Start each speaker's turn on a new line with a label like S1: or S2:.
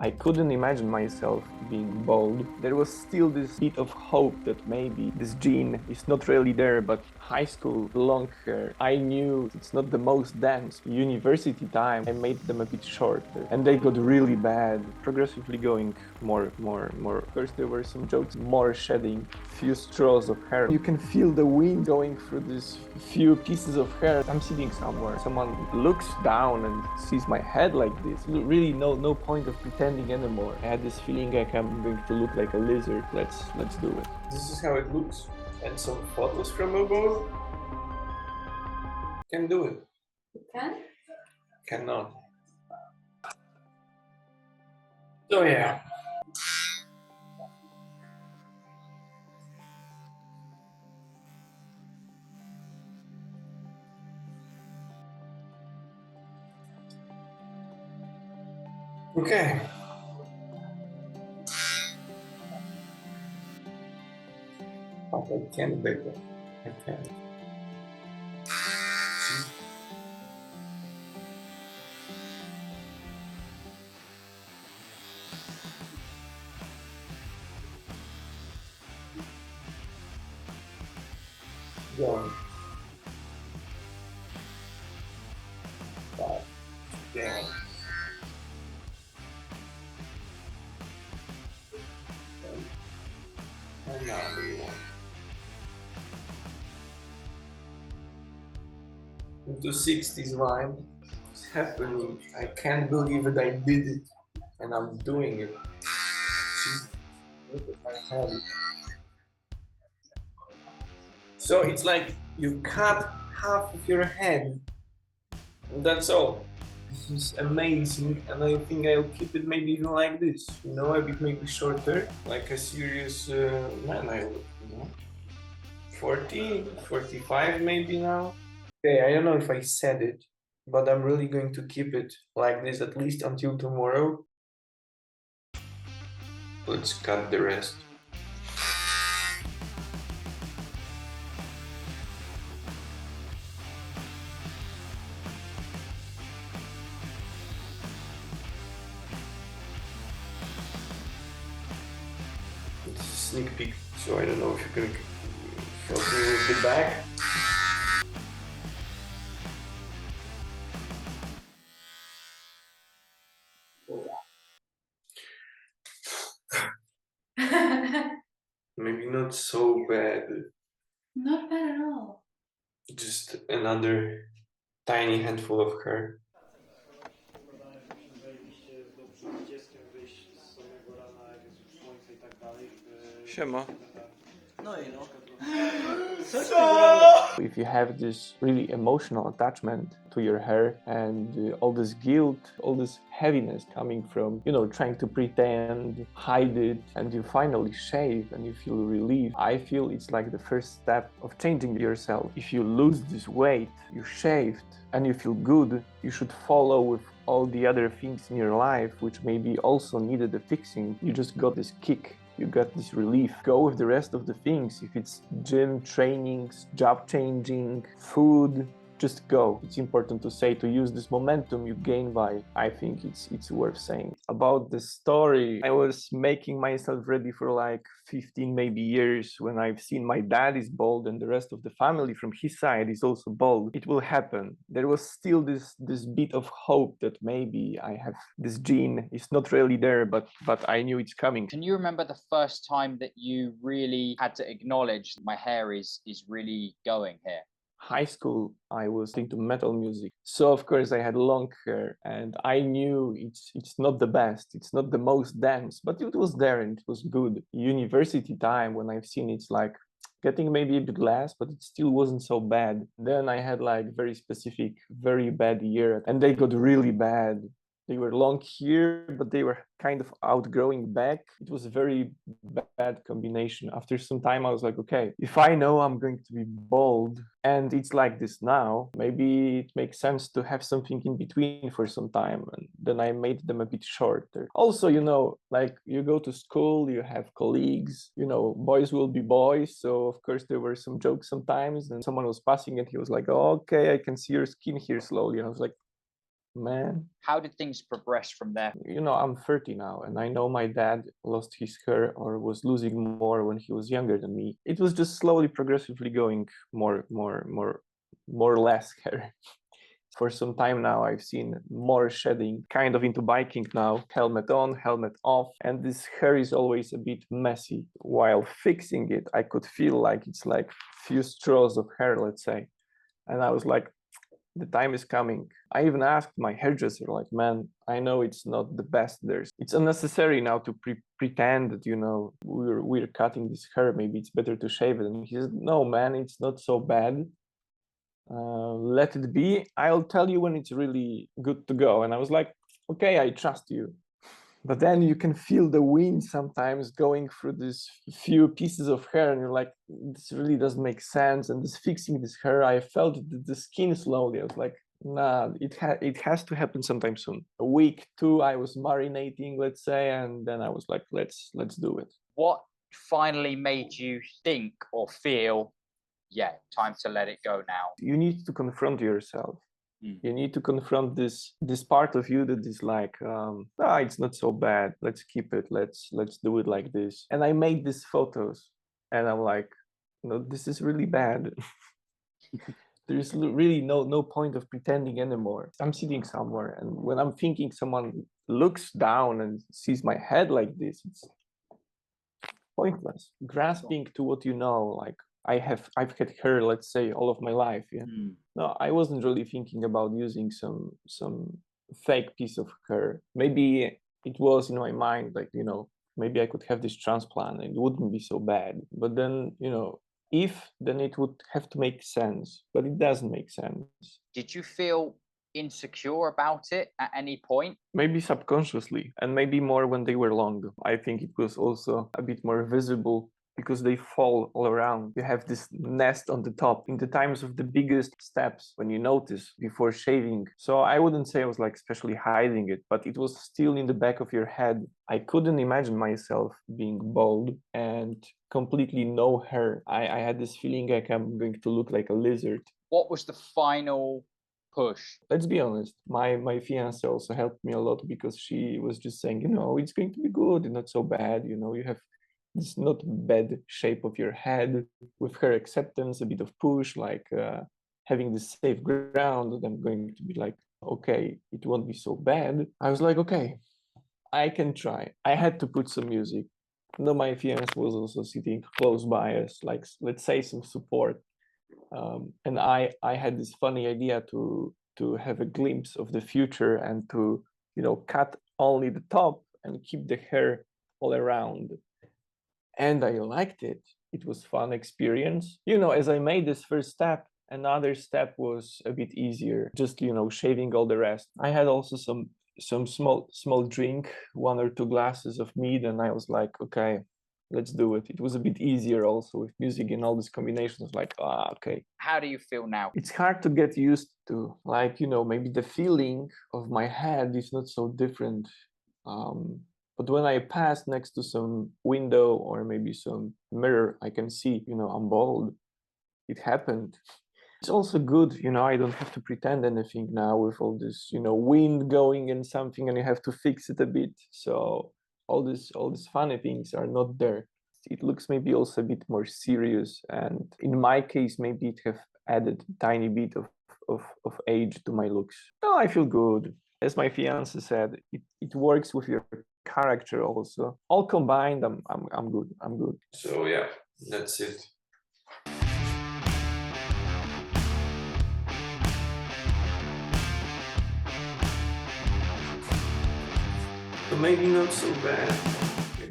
S1: I couldn't imagine myself being bald. There was still this bit of hope that maybe this gene is not really there, but high school, long hair, I knew it's not the most dense. University time, I made them a bit shorter and they got really bad, progressively going more. First there were some jokes, more shedding, few straws of hair. You can feel the wind going through these few pieces of hair. I'm sitting somewhere, someone looks down and sees my head like this. Really no point of pretending anymore. I had this feeling like I'm going to look like a lizard. Let's do it. This is how it looks. And some photos from above. Can do it.
S2: You can?
S1: Cannot. So yeah. Okay. But I can better. I can. One. Five. Down. And now we want. Into 60s line. It's happening. I can't believe that I did it. And I'm doing it. Look at my head. So it's like you cut half of your head. And that's all. This is amazing, and I think I'll keep it maybe even like this. You know, a bit maybe shorter, like a serious man I look, you know? 40, 45 maybe now. Okay, I don't know if I said it, but I'm really going to keep it like this at least until tomorrow. Let's cut the rest. It's a sneak peek, so I don't know if you can help me with the back. Maybe not so bad.
S2: Not bad at all.
S1: Just another tiny handful of hair. Siema. If you have this really emotional attachment to your hair and all this guilt, all this heaviness coming from, you know, trying to pretend, hide it, and you finally shave and you feel relief, I feel it's like the first step of changing yourself. If you lose this weight, you shaved, and you feel good, you should follow with all the other things in your life which maybe also needed a fixing. You just got this kick. You got this relief. Go with the rest of the things. If it's gym, trainings, job changing, food, just go. It's important to say, to use this momentum you gain by, I think it's worth saying. About the story, I was making myself ready for like 15 maybe years when I've seen my dad is bald and the rest of the family from his side is also bald. It will happen. There was still this bit of hope that maybe I have this gene. It's not really there, but I knew it's coming.
S3: Can you remember the first time that you really had to acknowledge my hair is really going here?
S1: High school, I was into metal music. So of course I had long hair and I knew it's not the best, it's not the most dense, but it was there and it was good. University time, when I've seen it's like getting maybe a bit less, but it still wasn't so bad. Then I had like very specific, very bad year and they got really bad. They were long here, but they were kind of outgrowing back. It was a very bad combination. After some time, I was like, okay, if I know I'm going to be bald and it's like this now, maybe it makes sense to have something in between for some time. And then I made them a bit shorter. Also, you know, like you go to school, you have colleagues, you know, boys will be boys. So of course there were some jokes sometimes and someone was passing and he was like, oh, okay, I can see your skin here slowly. And I was like, man.
S3: How did things progress from there?
S1: You know, I'm 30 now, and I know my dad lost his hair or was losing more when he was younger than me. It was just slowly, progressively going more or less hair. For some time now, I've seen more shedding, kind of into biking now, helmet on, helmet off, and this hair is always a bit messy. While fixing it, I could feel like it's like few straws of hair, let's say. And I was like, the time is coming. I even asked my hairdresser, like, man, I know it's not the best. It's unnecessary now to pretend that, you know, we're cutting this hair. Maybe it's better to shave it. And he said, no, man, it's not so bad. Let it be. I'll tell you when it's really good to go. And I was like, okay, I trust you. But then you can feel the wind sometimes going through these few pieces of hair, and you're like, this really doesn't make sense. And this fixing this hair, I felt the skin slowly. I was like, nah, it has to happen sometime soon. A week, two, I was marinating, let's say, and then I was like, let's do it.
S3: What finally made you think or feel, yeah, time to let it go now?
S1: You need to confront yourself.
S3: Mm.
S1: You need to confront this part of you that is like, it's not so bad. Let's keep it. Let's do it like this. And I made these photos, and I'm like, no, this is really bad. There's really no point of pretending anymore. I'm sitting somewhere, and when I'm thinking someone looks down and sees my head like this, it's pointless. Grasping to what you know, like I've had hair, let's say, all of my life. Yeah.
S3: Mm.
S1: No, I wasn't really thinking about using some fake piece of hair. Maybe it was in my mind, like, you know, maybe I could have this transplant and it wouldn't be so bad. But then, you know, then it would have to make sense, but it doesn't make sense.
S3: Did you feel insecure about it at any point?
S1: Maybe subconsciously, and maybe more when they were long. I think it was also a bit more visible because they fall all around. You have this nest on the top in the times of the biggest steps when you notice before shaving. So I wouldn't say I was like especially hiding it, but it was still in the back of your head. I couldn't imagine myself being bald and completely no hair. I had this feeling like I'm going to look like a lizard.
S3: What was the final push?
S1: Let's be honest, my fiance also helped me a lot because she was just saying, you know, it's going to be good and not so bad. You know, you have this not bad shape of your head. With her acceptance, a bit of push, like having this safe ground, that I'm going to be like, okay, it won't be so bad. I was like, okay, I can try. I had to put some music. No, my fiance was also sitting close by us, like, let's say, some support. And I had this funny idea to have a glimpse of the future and to, you know, cut only the top and keep the hair all around. And I liked it. It was fun experience. You know, as I made this first step, another step was a bit easier, just, you know, shaving all the rest. I had also some small drink, 1 or 2 glasses of mead, and I was like, okay, let's do it. It was a bit easier also with music and all these combinations, like, okay.
S3: How do you feel now?
S1: It's hard to get used to, like, you know, maybe the feeling of my head is not so different. But when I pass next to some window or maybe some mirror, I can see, you know, I'm bald. It happened. It's also good, you know, I don't have to pretend anything now with all this, you know, wind going and something, and you have to fix it a bit. So all these funny things are not there. It looks maybe also a bit more serious, and in my case, maybe it have added a tiny bit of age to my looks. No, I feel good. As my fiance said, it works with your character also. All combined, I'm good. I'm good. So yeah, that's it. So maybe not so bad.